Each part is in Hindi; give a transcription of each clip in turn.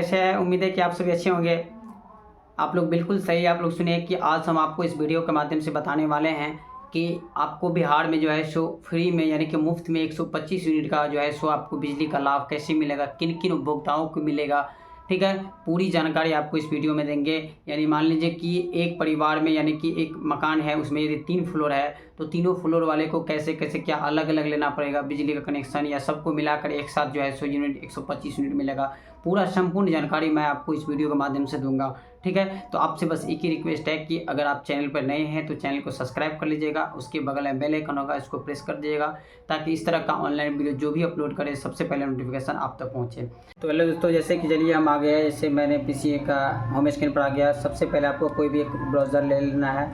कैसे हैं? उम्मीद है कि आप सभी अच्छे होंगे। आप लोग बिल्कुल सही आप लोग सुनिए कि आज हम आपको इस वीडियो के माध्यम से बताने वाले हैं कि आपको बिहार में जो है सो फ्री में यानी कि मुफ्त में 125 यूनिट का जो है सो आपको बिजली का लाभ कैसे मिलेगा, किन किन उपभोक्ताओं को मिलेगा, ठीक है। पूरी जानकारी आपको इस वीडियो में देंगे। यानी मान लीजिए कि एक परिवार में यानी कि एक मकान है, उसमें यदि 3 फ्लोर है तो तीनों फ्लोर वाले को कैसे कैसे क्या अलग अलग लेना पड़ेगा बिजली का कनेक्शन, या सबको मिलाकर एक साथ जो है सो यूनिट 125 यूनिट मिलेगा। पूरा संपूर्ण जानकारी मैं आपको इस वीडियो के माध्यम से दूंगा, ठीक है। तो आपसे बस एक ही रिक्वेस्ट है कि अगर आप चैनल पर नए हैं तो चैनल को सब्सक्राइब कर लीजिएगा, उसके बगल में बेल आइकन होगा, इसको प्रेस कर दीजिएगा ताकि इस तरह का ऑनलाइन वीडियो जो भी अपलोड करें सबसे पहले नोटिफिकेशन आप तक पहुँचे। तो हेलो दोस्तों, जैसे कि चलिए हम आ गए, जैसे मैंने पीसी का होम स्क्रीन पर आ गया। सबसे पहले आपको कोई भी एक ब्राउज़र ले लेना है,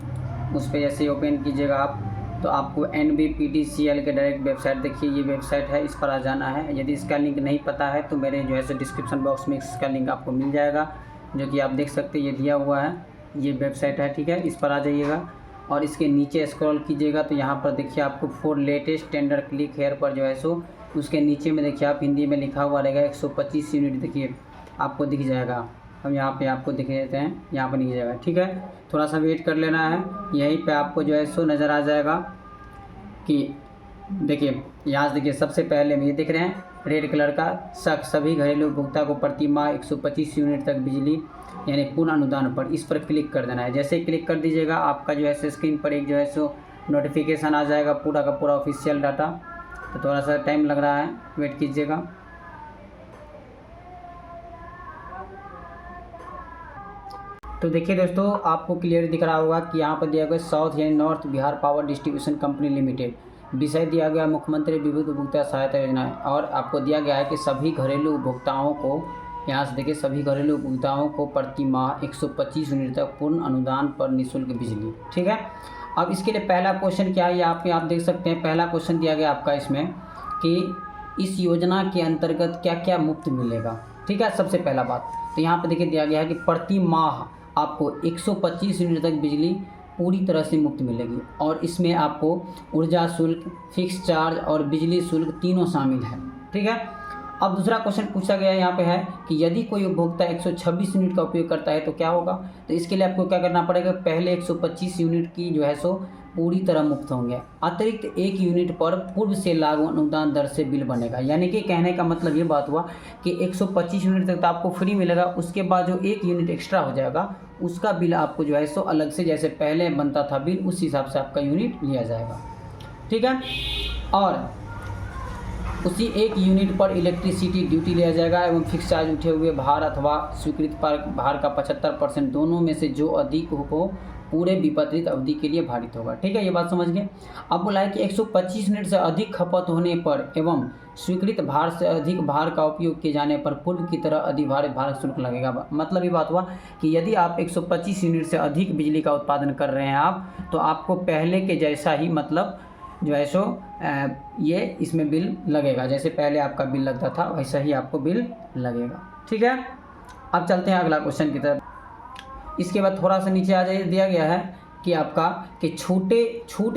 उस पर जैसे ओपन कीजिएगा आप तो आपको NBPTCL के डायरेक्ट वेबसाइट, देखिए ये वेबसाइट है, इस पर आ जाना है। यदि इसका लिंक नहीं पता है तो मेरे जो है सो डिस्क्रिप्शन बॉक्स में इसका लिंक आपको मिल जाएगा, जो कि आप देख सकते हैं ये दिया हुआ है, ये वेबसाइट है, ठीक है। इस पर आ जाइएगा और इसके नीचे स्क्रॉल कीजिएगा तो यहाँ पर देखिए आपको for latest tender click here पर जो है सो उसके नीचे में देखिए आप हिंदी में लिखा हुआ रहेगा 125 यूनिट, देखिए आपको दिख जाएगा। हम यहाँ पे आपको दिख देते हैं, यहाँ पर दिख जाएगा, ठीक है। थोड़ा सा वेट कर लेना है, यहीं पे आपको जो है सो नज़र आ जाएगा कि देखिए यहाँ से देखिए सबसे पहले में ये दिख रहे हैं रेड कलर का सभी घरेलू उपभोक्ता को प्रति माह 125 यूनिट तक बिजली यानी पूर्ण अनुदान पर, इस पर क्लिक कर देना है। जैसे ही क्लिक कर दीजिएगा आपका जो है स्क्रीन पर एक जो है सो नोटिफिकेशन आ जाएगा, पूरा का पूरा ऑफिशियल डाटा। तो थोड़ा सा टाइम लग रहा है, वेट कीजिएगा। तो देखिए दोस्तों, आपको क्लियर दिख रहा होगा कि यहाँ पर दिया गया साउथ यानी north Bihar power distribution company limited, विषय दिया गया मुख्यमंत्री विद्युत उपभोक्ता सहायता योजना है। और आपको दिया गया है कि सभी घरेलू उपभोक्ताओं को, यहाँ से देखिए सभी घरेलू उपभोक्ताओं को प्रति माह 125 यूनिट तक पूर्ण अनुदान पर निःशुल्क बिजली, ठीक है। अब इसके लिए पहला क्वेश्चन क्या है, आप देख सकते हैं। पहला क्वेश्चन दिया गया आपका इसमें कि इस योजना के अंतर्गत क्या क्या मुफ्त मिलेगा, ठीक है। सबसे पहला बात तो यहाँ पर देखिए दिया गया है कि प्रति माह आपको 125 यूनिट तक बिजली पूरी तरह से मुफ्त मिलेगी, और इसमें आपको ऊर्जा शुल्क, फिक्स चार्ज और बिजली शुल्क तीनों शामिल है, ठीक है। अब दूसरा क्वेश्चन पूछा गया यहाँ पे है कि यदि कोई उपभोक्ता 126 यूनिट का उपयोग करता है तो क्या होगा। तो इसके लिए आपको क्या करना पड़ेगा, पहले 125 यूनिट की जो है सो पूरी तरह मुफ्त होंगे, अतिरिक्त 1 यूनिट पर पूर्व से लागू अनुदान दर से बिल बनेगा। यानी कि कहने का मतलब ये बात हुआ कि 125 यूनिट तक तो आपको फ्री मिलेगा, उसके बाद जो 1 यूनिट एक्स्ट्रा हो जाएगा उसका बिल आपको जो है सो अलग से, जैसे पहले बनता था बिल उस हिसाब से आपका यूनिट लिया जाएगा, ठीक है। और उसी 1 यूनिट पर इलेक्ट्रिसिटी ड्यूटी लिया जाएगा एवं फिक्स चार्ज उठे हुए भार अथवा स्वीकृत भार का 75% दोनों में से जो अधिक हो पूरे विपत्रित अवधि के लिए भारित होगा, ठीक है। ये बात समझ गए। अब बोला है कि 125 यूनिट से अधिक खपत होने पर एवं स्वीकृत भार से अधिक भार का उपयोग किए जाने पर पूर्व की तरह अधिभारित भार शुल्क लगेगा। मतलब ये बात हुआ कि यदि आप 125 यूनिट से अधिक बिजली का उत्पादन कर रहे हैं आप, तो आपको पहले के जैसा ही मतलब जो है सो ये इसमें बिल लगेगा, जैसे पहले आपका बिल लगता था वैसा ही आपको बिल लगेगा, ठीक है। अब चलते हैं अगला क्वेश्चन की तरफ। इसके बाद थोड़ा सा नीचे आ जाइए, दिया गया है कि आपका कि छूट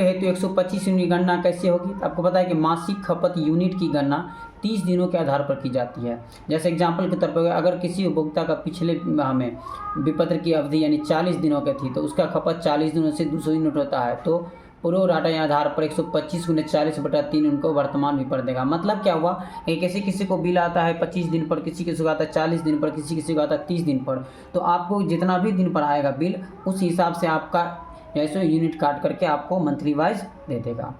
है तो 125 यूनिट गणना कैसे होगी। तो आपको पता है कि मासिक खपत यूनिट की गणना 30 दिनों के आधार पर की जाती है। जैसे एग्जाम्पल के तौर पर अगर किसी उपभोक्ता का पिछले माह में विपत्र की अवधि यानी 40 दिनों की थी तो उसका खपत 40 दिनों से 200 यूनिट होता है, तो प्रो राटा के आधार पर 125 × 40/3 उनको वर्तमान विपत्र देगा। मतलब क्या हुआ कि किसी को बिल आता है 25 दिन पर, किसी को आता है 40 दिन पर, किसी को आता है 30 दिन पर, तो आपको जितना भी दिन पर आएगा बिल उस हिसाब से आपका जैसे यूनिट काट करके आपको मंथली वाइज दे देगा।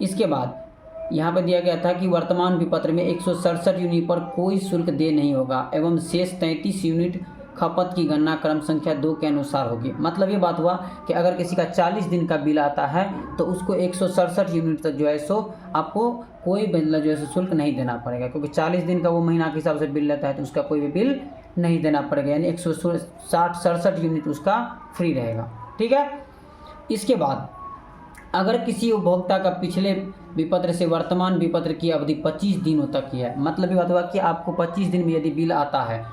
इसके बाद यहाँ पर दिया गया था कि वर्तमान विपत्र में 167 यूनिट पर कोई शुल्क दे नहीं होगा एवं शेष 33 यूनिट खपत की गणना क्रम संख्या 2 के अनुसार होगी। मतलब ये बात हुआ कि अगर किसी का 40 दिन का बिल आता है तो उसको 167 यूनिट तक जो है सो आपको कोई मतलब जो है सो शुल्क नहीं देना पड़ेगा, क्योंकि 40 दिन का वो महीना के हिसाब से बिल लेता है तो उसका कोई भी बिल नहीं देना पड़ेगा, यानी 167 यूनिट उसका फ्री रहेगा, ठीक है। इसके बाद अगर किसी उपभोक्ता का पिछले विपत्र से वर्तमान विपत्र की अवधि 25 दिनों तक की है, मतलब ये बात हुआ कि आपको 25 दिन में यदि बिल आता है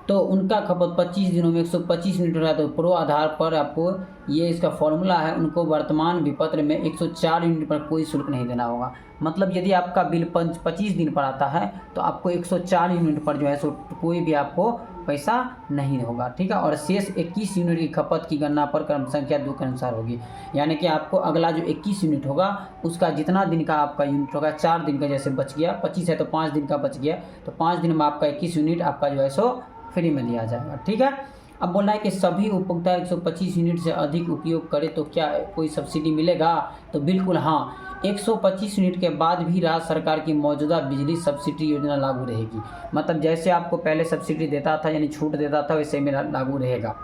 तो उनका खपत 25 दिनों में 125 यूनिट रहा, तो प्रो आधार पर आपको ये इसका फॉर्मूला है, उनको वर्तमान विपत्र में 104 यूनिट पर कोई शुल्क नहीं देना होगा। मतलब यदि आपका बिल 25 दिन पर आता है तो आपको 104 यूनिट पर जो है सो कोई भी आपको पैसा नहीं होगा, ठीक है। और शेष 21 यूनिट की खपत की गणना पर क्रम संख्या 2 के अनुसार होगी। यानी कि आपको अगला जो 21 यूनिट होगा उसका जितना दिन का आपका यूनिट होगा, 4 दिन का जैसे बच गया, 25 है तो 5 दिन का बच गया, तो 5 दिन में आपका 21 यूनिट आपका जो है सो फ्री में दिया जाएगा, ठीक है। अब बोलना है कि सभी उपभोक्ता 125 यूनिट से अधिक उपयोग करें तो क्या कोई सब्सिडी मिलेगा? तो बिल्कुल हाँ, 125 यूनिट के बाद भी राज्य सरकार की मौजूदा बिजली सब्सिडी योजना लागू रहेगी। मतलब जैसे आपको पहले सब्सिडी देता था यानी छूट देता था, वैसे में लागू रहेगा।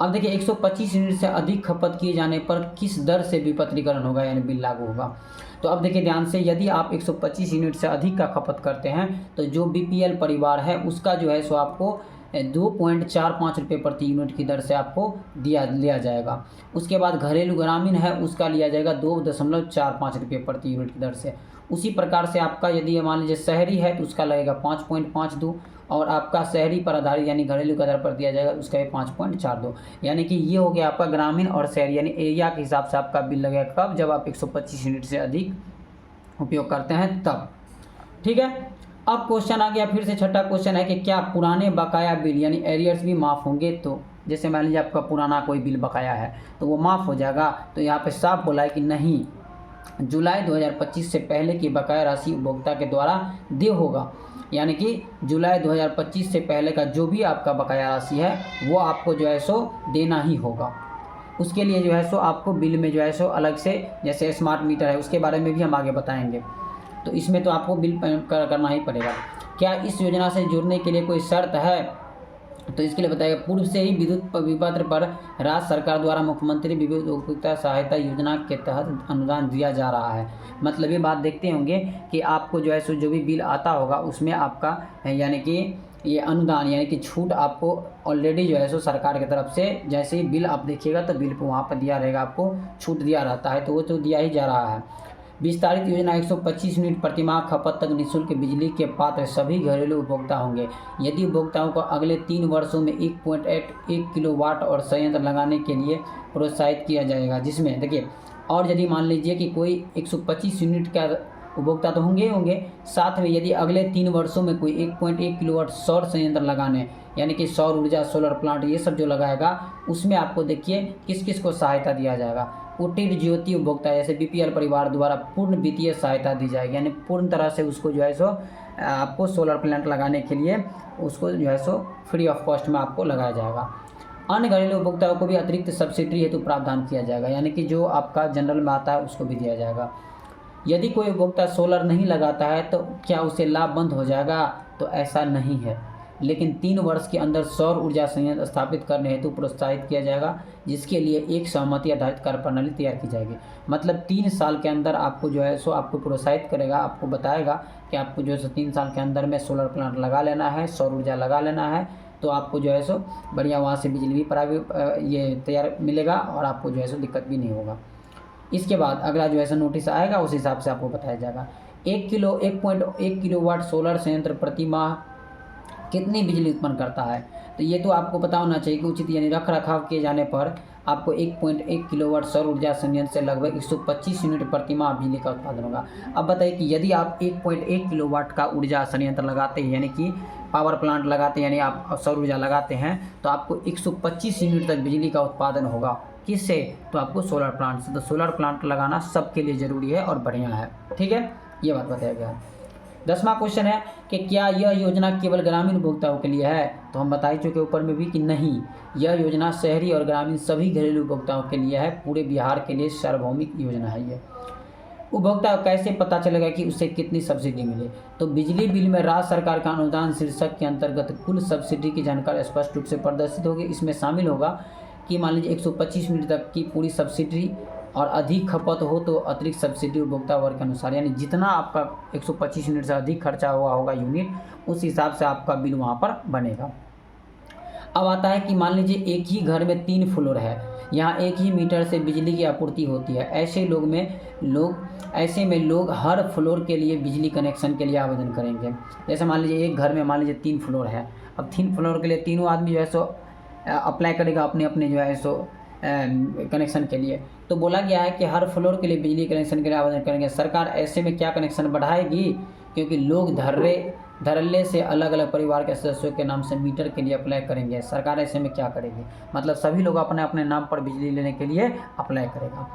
अब देखिए 125 यूनिट से अधिक खपत किए जाने पर किस दर से विपत्रीकरण होगा यानी बिल लागू होगा। तो अब देखिए ध्यान से, यदि आप 125 यूनिट से अधिक का खपत करते हैं तो जो बीपीएल परिवार है उसका जो है सो आपको 2.45 रुपये प्रति यूनिट की दर से आपको लिया जाएगा। उसके बाद घरेलू ग्रामीण है उसका लिया जाएगा 2.45 रुपये प्रति यूनिट की दर से। उसी प्रकार से आपका यदि मान लीजिए शहरी है तो उसका लगेगा 5.52, और आपका शहरी पर आधारित यानी घरेलू के आधार पर दिया जाएगा उसका 5.42। यानी कि ये हो गया आपका ग्रामीण और शहरी यानी एरिया के हिसाब से आपका बिल लगेगा कब, जब आप 125 यूनिट से अधिक उपयोग करते हैं तब, ठीक है। अब क्वेश्चन आ गया फिर से, छठा क्वेश्चन है कि क्या पुराने बकाया बिल यानी एरियर्स भी माफ़ होंगे? तो जैसे मान लीजिए आपका पुराना कोई बिल बकाया है तो वो माफ़ हो जाएगा। तो यहाँ पे साफ बोला है कि नहीं, जुलाई 2025 से पहले की बकाया राशि उपभोक्ता के द्वारा देय होगा। यानी कि जुलाई 2025 से पहले का जो भी आपका बकाया राशि है वो आपको जो है सो देना ही होगा। उसके लिए जो है सो आपको बिल में जो है सो अलग से, जैसे स्मार्ट मीटर है उसके बारे में भी हम आगे बताएंगे, तो इसमें तो आपको बिल करना ही पड़ेगा। क्या इस योजना से जुड़ने के लिए कोई शर्त है? तो इसके लिए बताएगा, पूर्व से ही विद्युत विपत्र पर राज्य सरकार द्वारा मुख्यमंत्री विद्युत उपभोक्ता सहायता योजना के तहत अनुदान दिया जा रहा है। मतलब ये बात देखते होंगे कि आपको जो है सो जो भी बिल आता होगा उसमें आपका यानी कि ये अनुदान यानी कि छूट आपको ऑलरेडी जो है सो सरकार की तरफ से, जैसे ही बिल आप देखिएगा तो बिल को वहाँ पर दिया रहेगा, आपको छूट दिया रहता है, तो वो तो दिया ही जा रहा है। विस्तारित योजना 125 यूनिट प्रतिमाह खपत तक निःशुल्क बिजली के पात्र सभी घरेलू उपभोक्ता होंगे यदि उपभोक्ताओं को अगले 3 वर्षों में 1.1 किलोवाट और संयंत्र लगाने के लिए प्रोत्साहित किया जाएगा। जिसमें देखिए, और यदि मान लीजिए कि कोई 125 यूनिट का उपभोक्ता तो होंगे, साथ में यदि अगले 3 वर्षों में कोई 1.1 किलोवाट सौर संयंत्र लगाने यानी कि सौर ऊर्जा, सोलर प्लांट ये सब जो लगाएगा, उसमें आपको देखिए किस किस को सहायता दिया जाएगा। कुटीर ज्योति उपभोक्ता जैसे बीपीएल परिवार द्वारा पूर्ण वित्तीय सहायता दी जाएगी, यानी पूर्ण तरह से उसको जो है सो आपको सोलर प्लांट लगाने के लिए उसको जो है सो फ्री ऑफ कॉस्ट में आपको लगाया जाएगा। अन्य घरेलू उपभोक्ताओं को भी अतिरिक्त सब्सिडी हेतु प्रावधान किया जाएगा, यानी कि जो आपका जनरल में आता है उसको भी दिया जाएगा। यदि कोई उपभोक्ता सोलर नहीं लगाता है तो क्या उसे लाभ बंद हो जाएगा? तो ऐसा नहीं है, लेकिन 3 वर्ष के अंदर सौर ऊर्जा संयंत्र स्थापित करने हेतु प्रोत्साहित किया जाएगा, जिसके लिए एक सहमति आधारित कार्यप्रणाली तैयार की जाएगी। मतलब 3 साल के अंदर आपको जो है सो आपको प्रोत्साहित करेगा, आपको बताएगा कि आपको जो है सो 3 साल के अंदर में सोलर प्लांट लगा लेना है, सौर ऊर्जा लगा लेना है, तो आपको जो है सो बढ़िया वहाँ से बिजली भी प्राइवेट ये तैयार मिलेगा और आपको जो है सो दिक्कत भी नहीं होगा। इसके बाद अगला जो है सो नोटिस आएगा, उस हिसाब से आपको बताया जाएगा। 1.1 किलोवाट सोलर संयंत्र प्रति माह कितनी बिजली उत्पन्न करता है? तो ये तो आपको पता होना चाहिए कि उचित यानी रख रखाव किए जाने पर आपको 1.1 किलोवाट सौर ऊर्जा संयंत्र से लगभग 125 यूनिट प्रति माह बिजली का उत्पादन होगा। अब बताइए कि यदि आप 1.1 किलोवाट का ऊर्जा संयंत्र लगाते हैं यानी कि पावर प्लांट लगाते हैं यानी आप सौर ऊर्जा लगाते हैं, तो आपको 125 यूनिट तक बिजली का उत्पादन होगा। किससे? तो आपको सोलर प्लांट से। तो सोलर प्लांट लगाना सबके लिए ज़रूरी है और बढ़िया है, ठीक है, ये बात बताया गया है। 10वां क्वेश्चन है कि क्या यह योजना केवल ग्रामीण उपभोक्ताओं के लिए है? तो हम बता ही चुके ऊपर में भी कि नहीं, यह योजना शहरी और ग्रामीण सभी घरेलू उपभोक्ताओं के लिए है, पूरे बिहार के लिए सार्वभौमिक योजना है ये। उपभोक्ता को कैसे पता चलेगा कि उसे कितनी सब्सिडी मिले? तो बिजली बिल में राज्य सरकार का अनुदान शीर्षक के अंतर्गत कुल सब्सिडी की जानकारी स्पष्ट रूप से प्रदर्शित होगी। इसमें शामिल होगा कि मान लीजिए 125 यूनिट तक की पूरी सब्सिडी और अधिक खपत हो तो अतिरिक्त सब्सिडी उपभोक्ता वर्ग के अनुसार, यानी जितना आपका 125 यूनिट से अधिक खर्चा हुआ होगा यूनिट, उस हिसाब से आपका बिल वहाँ पर बनेगा। अब आता है कि मान लीजिए एक ही घर में 3 फ्लोर है, यहाँ एक ही मीटर से बिजली की आपूर्ति होती है। ऐसे में लोग हर फ्लोर के लिए बिजली कनेक्शन के लिए आवेदन करेंगे। जैसे मान लीजिए एक घर में मान लीजिए 3 फ्लोर है, अब 3 फ्लोर के लिए तीनों आदमी जो है सो अप्लाई करेगा अपने अपने जो है सो कनेक्शन के लिए। तो बोला गया है कि हर फ्लोर के लिए बिजली कनेक्शन के लिए आवेदन करेंगे। सरकार ऐसे में क्या कनेक्शन बढ़ाएगी, क्योंकि लोग धड़ल्ले से अलग अलग परिवार के सदस्यों के नाम से मीटर के लिए अप्लाई करेंगे। सरकार ऐसे में क्या करेगी, मतलब सभी लोग अपने अपने नाम पर बिजली लेने के लिए अप्लाई करेगा।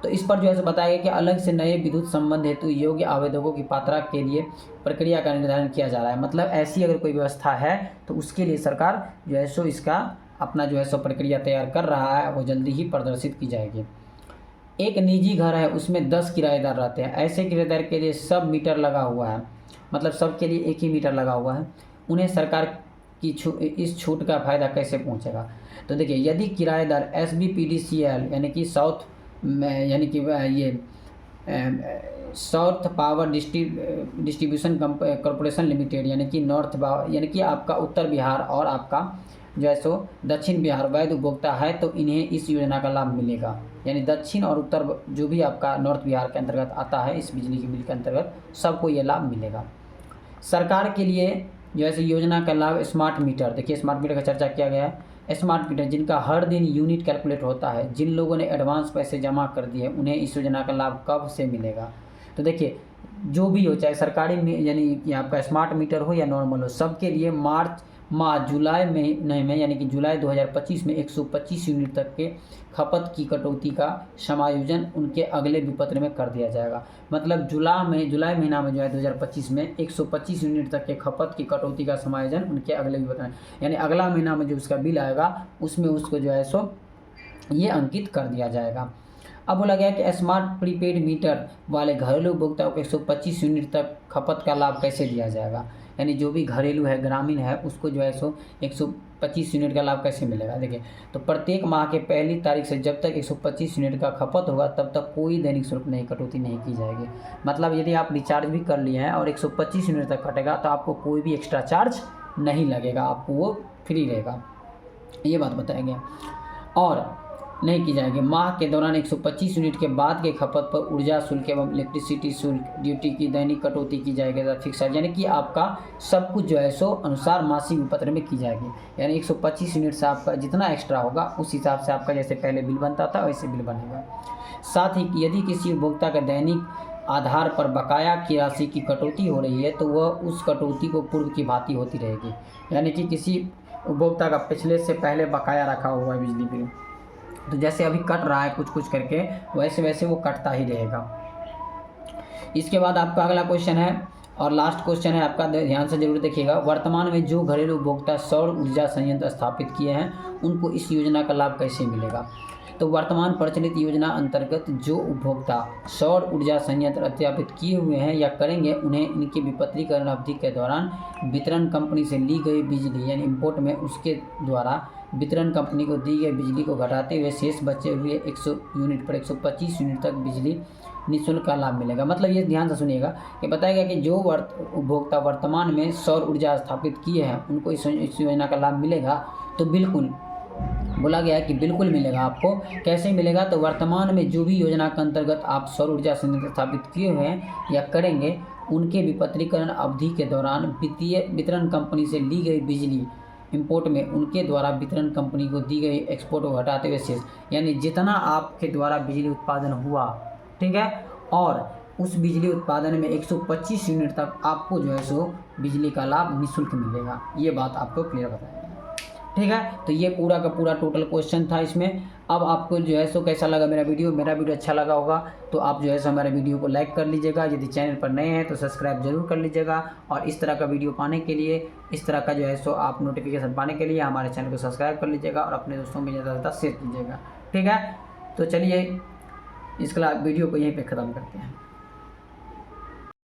तो इस पर जो है बताया गया कि अलग से नए विद्युत संबंध हेतु योग्य आवेदकों की पात्रता के लिए प्रक्रिया का निर्धारण किया जा रहा है। मतलब ऐसी अगर कोई व्यवस्था है तो उसके लिए सरकार जो है सो इसका अपना जो है सो प्रक्रिया तैयार कर रहा है, वो जल्दी ही प्रदर्शित की जाएगी। एक निजी घर है, उसमें 10 किराएदार रहते हैं। ऐसे किराएदार के लिए सब मीटर लगा हुआ है, मतलब सबके लिए एक ही मीटर लगा हुआ है। उन्हें सरकार की इस छूट का फ़ायदा कैसे पहुंचेगा? तो देखिए, यदि किराएदार SBPDCL यानी कि ये south power distribution corporation limited यानी कि नॉर्थ यानी कि आपका उत्तर बिहार और आपका जो है सो दक्षिण बिहार वैध उपभोक्ता है तो इन्हें इस योजना का लाभ मिलेगा। यानी दक्षिण और उत्तर जो भी आपका नॉर्थ बिहार के अंतर्गत आता है इस बिजली के बिल के अंतर्गत सबको ये लाभ मिलेगा। सरकार के लिए जो है योजना का लाभ स्मार्ट मीटर, देखिए स्मार्ट मीटर का चर्चा किया गया है। स्मार्ट मीटर जिनका हर दिन यूनिट कैलकुलेट होता है, जिन लोगों ने एडवांस पैसे जमा कर दिए उन्हें इस योजना का लाभ कब से मिलेगा? तो देखिए, जो भी हो, चाहे सरकारी यानी कि आपका स्मार्ट मीटर हो या नॉर्मल हो, सबके लिए जुलाई महीने में यानी कि जुलाई 2025 में 125 यूनिट तक के खपत की कटौती का समायोजन उनके अगले विपत्र में कर दिया जाएगा। मतलब जुलाई महीना में जो है 2025 में 125 यूनिट तक के खपत की कटौती का समायोजन उनके अगले विपत्र में, यानी अगला महीना में जो उसका बिल आएगा उसमें उसको जो है सो ये अंकित कर दिया जाएगा। अब बोला गया कि स्मार्ट प्रीपेड मीटर वाले घरेलू उपभोक्ताओं को 125 यूनिट तक खपत का लाभ कैसे दिया जाएगा? यानी जो भी घरेलू है, ग्रामीण है, उसको जो है सो 125 यूनिट का लाभ कैसे मिलेगा? देखिए, तो प्रत्येक माह के पहली तारीख से जब तक 125 यूनिट का खपत होगा तब तक कोई दैनिक शुल्क नहीं कटौती नहीं की जाएगी। मतलब यदि आप रिचार्ज भी कर लिए हैं और 125 यूनिट तक कटेगा तो आपको कोई भी एक्स्ट्रा चार्ज नहीं लगेगा, आपको वो फ्री रहेगा, ये बात बताया गया। और नहीं की जाएगी। माह के दौरान 125 यूनिट के बाद के खपत पर ऊर्जा शुल्क एवं इलेक्ट्रिसिटी शुल्क ड्यूटी की दैनिक कटौती की जाएगी फिक्स, यानी कि आपका सब कुछ जो है सो अनुसार मासिक विपत्र में की जाएगी। यानी 125 यूनिट से आपका जितना एक्स्ट्रा होगा उस हिसाब से आपका जैसे पहले बिल बनता था वैसे बिल बनेगा। साथ ही यदि किसी उपभोक्ता का दैनिक आधार पर बकाया की राशि की कटौती हो रही है तो वह उस कटौती को पूर्व की भांति होती रहेगी। यानी कि किसी उपभोक्ता का पिछले से पहले बकाया रखा हुआ है बिजली बिल, तो जैसे अभी कट रहा है कुछ करके वैसे वैसे वो कटता ही रहेगा। इसके बाद आपका अगला क्वेश्चन है और लास्ट क्वेश्चन है आपका, ध्यान से जरूर देखिएगा। वर्तमान में जो घरेलू उपभोक्ता सौर ऊर्जा संयंत्र स्थापित किए हैं उनको इस योजना का लाभ कैसे मिलेगा? तो वर्तमान प्रचलित योजना अंतर्गत जो उपभोक्ता सौर ऊर्जा संयंत्र स्थापित किए हुए हैं या करेंगे उन्हें इनके विपत्रीकरण अवधि के दौरान वितरण कंपनी से ली गई बिजली यानी इंपोर्ट में उसके द्वारा वितरण कंपनी को दी गई बिजली को घटाते हुए शेष बचे हुए 100 यूनिट पर 125 यूनिट तक बिजली निःशुल्क का लाभ मिलेगा। मतलब ये ध्यान से सुनिएगा कि बताया गया कि जो उपभोक्ता वर्तमान में सौर ऊर्जा स्थापित किए हैं उनको इस योजना का लाभ मिलेगा। तो बिल्कुल बोला गया है कि बिल्कुल मिलेगा। आपको कैसे मिलेगा? तो वर्तमान में जो भी योजना के अंतर्गत आप सौर ऊर्जा संयंत्र स्थापित किए हुए हैं या करेंगे उनके विपत्रीकरण अवधि के दौरान वित्तीय वितरण कंपनी से ली गई बिजली इंपोर्ट में उनके द्वारा वितरण कंपनी को दी गई एक्सपोर्ट को घटाते हुए शेष, यानी जितना आपके द्वारा बिजली उत्पादन हुआ, ठीक है, और उस बिजली उत्पादन में 125 यूनिट तक आपको जो है सो बिजली का लाभ निःशुल्क मिलेगा। ये बात आपको क्लियर बताया गया, ठीक है। तो ये पूरा का पूरा टोटल क्वेश्चन था इसमें। अब आपको जो है सो कैसा लगा मेरा वीडियो अच्छा लगा होगा तो आप जो है सो हमारे वीडियो को लाइक कर लीजिएगा। यदि चैनल पर नए हैं तो सब्सक्राइब जरूर कर लीजिएगा और इस तरह का वीडियो पाने के लिए, इस तरह का जो है सो आप नोटिफिकेशन पाने के लिए हमारे चैनल को सब्सक्राइब कर लीजिएगा और अपने दोस्तों में ज़्यादा से ज़्यादा शेयर कीजिएगा, ठीक है। तो चलिए इसके वीडियो को यहीं पर ख़त्म करते हैं।